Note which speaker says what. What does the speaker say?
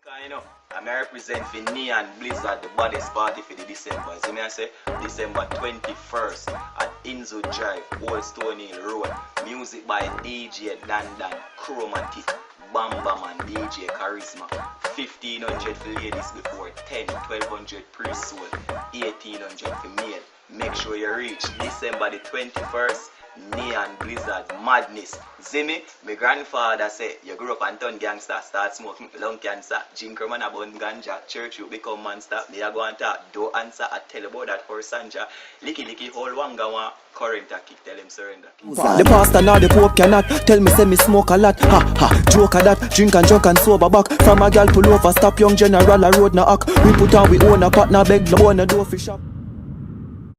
Speaker 1: Masicka, you know, I represent for Neon Blizzard, the baddest party for the December. See me I say, December 21st at Inzo Drive, Old Stone Hill Road. Music by DJ Dandan, Chromatic, Bam Bam and DJ Charisma. 1,500 for ladies before 10, 1,200 pre-sold, 1,800 for male. Make sure you reach December the 21st. Neon Blizzard Madness. See me? My grandfather said, you grew up and turn gangster, start smoking lung cancer, drink man about ganja, church you become monster. Me a go and talk, do answer, I tell about that for Sanja. Licky whole wanga one current a kick, tell him surrender.
Speaker 2: The pastor now the pope cannot tell me say me smoke a lot. Ha ha, joke a that, drink and drunk and sober back. From a gal pull over, stop young general a road na hack. We put on we own a partner beg no one a door for shop.